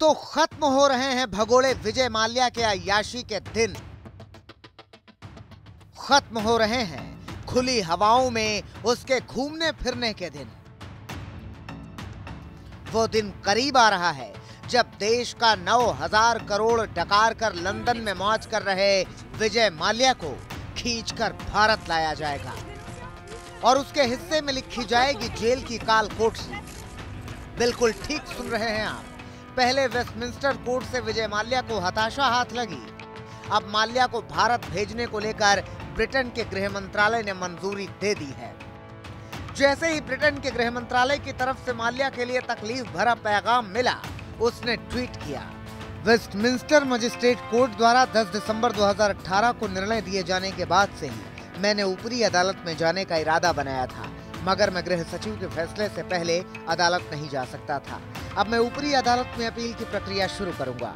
तो खत्म हो रहे हैं भगोड़े विजय माल्या के अय्याशी के दिन। खत्म हो रहे हैं खुली हवाओं में उसके घूमने फिरने के दिन। वो दिन करीब आ रहा है जब देश का 9,000 करोड़ डकार कर लंदन में मौज कर रहे विजय माल्या को खींचकर भारत लाया जाएगा और उसके हिस्से में लिखी जाएगी जेल की काल कोठरी। बिल्कुल ठीक सुन रहे हैं आप। पहले वेस्टमिंस्टर कोर्ट से विजय माल्या को हताशा हाथ लगी। अब माल्या को भारत भेजने को लेकर ब्रिटेन के गृह मंत्रालय ने मंजूरी दे दी है। जैसे ही ब्रिटेन के गृह मंत्रालय की तरफ से माल्या के लिए तकलीफ भरा पैगाम मिला, उसने ट्वीट किया, वेस्टमिंस्टर मजिस्ट्रेट कोर्ट द्वारा 10 दिसंबर 2018 को निर्णय दिए जाने के बाद से ही मैंने ऊपरी अदालत में जाने का इरादा बनाया था, मगर मैं गृह सचिव के फैसले से पहले अदालत नहीं जा सकता था। अब मैं ऊपरी अदालत में अपील की प्रक्रिया शुरू करूंगा।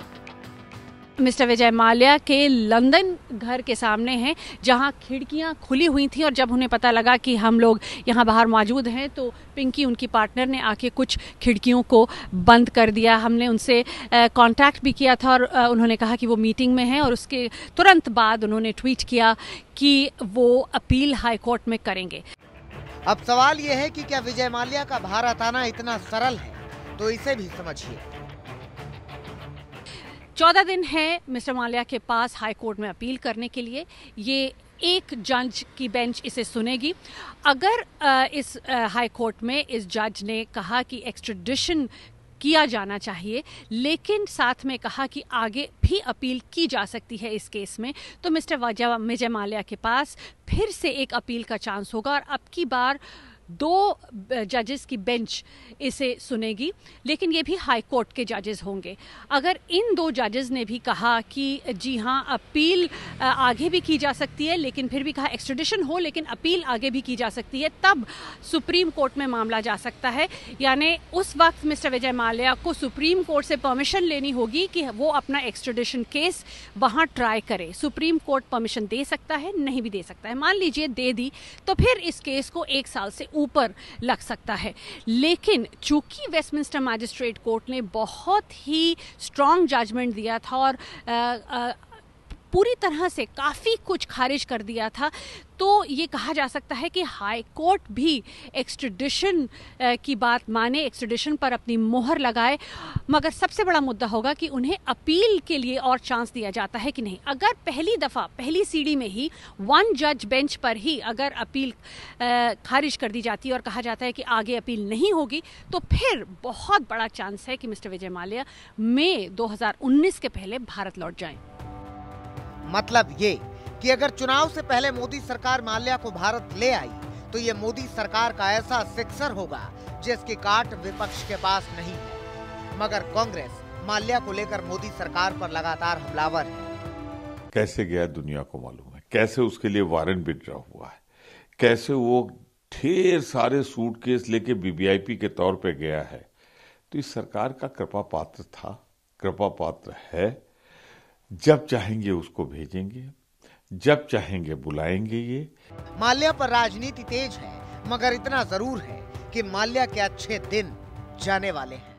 मिस्टर विजय माल्या के लंदन घर के सामने हैं, जहां खिड़कियां खुली हुई थी और जब उन्हें पता लगा कि हम लोग यहां बाहर मौजूद हैं तो पिंकी उनकी पार्टनर ने आके कुछ खिड़कियों को बंद कर दिया। हमने उनसे कांटेक्ट भी किया था और उन्होंने कहा कि वो मीटिंग में हैं और उसके तुरंत बाद उन्होंने ट्वीट किया कि वो अपील हाई कोर्ट में करेंगे। अब सवाल यह है कि क्या विजय माल्या का भारत आना इतना सरल है? तो इसे भी समझिए। 14 दिन है मिस्टर माल्या के पास हाई कोर्ट में अपील करने के लिए। ये एक जज की बेंच इसे सुनेगी। अगर इस हाई कोर्ट में इस जज ने कहा कि एक्स्ट्रेडिशन किया जाना चाहिए, लेकिन साथ में कहा कि आगे भी अपील की जा सकती है इस केस में, तो मिस्टर विजय माल्या के पास फिर से एक अपील का चांस होगा और अब की बार 2 जजेस की बेंच इसे सुनेगी, लेकिन ये भी हाई कोर्ट के जजेस होंगे। अगर इन 2 जजेस ने भी कहा कि जी हाँ, अपील आगे भी की जा सकती है, लेकिन फिर भी कहा एक्स्ट्रेडिशन हो लेकिन अपील आगे भी की जा सकती है, तब सुप्रीम कोर्ट में मामला जा सकता है। यानी उस वक्त मिस्टर विजय माल्या को सुप्रीम कोर्ट से परमिशन लेनी होगी कि वो अपना एक्स्ट्रेडिशन केस वहाँ ट्राई करे। सुप्रीम कोर्ट परमिशन दे सकता है, नहीं भी दे सकता है। मान लीजिए दे दी तो फिर इस केस को 1 साल से ऊपर लग सकता है। लेकिन चूंकि वेस्टमिंस्टर मैजिस्ट्रेट कोर्ट ने बहुत ही स्ट्रांग जजमेंट दिया था और पूरी तरह से काफ़ी कुछ खारिज कर दिया था, तो ये कहा जा सकता है कि हाई कोर्ट भी एक्स्ट्रेडिशन की बात माने, एक्स्ट्रेडिशन पर अपनी मोहर लगाए। मगर सबसे बड़ा मुद्दा होगा कि उन्हें अपील के लिए और चांस दिया जाता है कि नहीं। अगर पहली दफ़ा पहली सीढ़ी में ही 1 जज बेंच पर ही अगर अपील खारिज कर दी जाती है और कहा जाता है कि आगे अपील नहीं होगी, तो फिर बहुत बड़ा चांस है कि मिस्टर विजय माल्या मई 2019 के पहले भारत लौट जाएं। मतलब ये कि अगर चुनाव से पहले मोदी सरकार माल्या को भारत ले आई तो ये मोदी सरकार का ऐसा सिक्सर होगा जिसकी काट विपक्ष के पास नहीं है। मगर कांग्रेस माल्या को लेकर मोदी सरकार पर लगातार हमलावर है। कैसे गया दुनिया को मालूम है, कैसे उसके लिए वारंट भी ड्रा हुआ है, कैसे वो ढेर सारे सूटकेस लेके वीवीआईपी के तौर पे गया है। तो इस सरकार का कृपा पात्र था, कृपा पात्र है। जब चाहेंगे उसको भेजेंगे, जब चाहेंगे बुलाएंगे। ये माल्या पर राजनीति तेज है, मगर इतना जरूर है कि माल्या के अच्छे दिन जाने वाले हैं।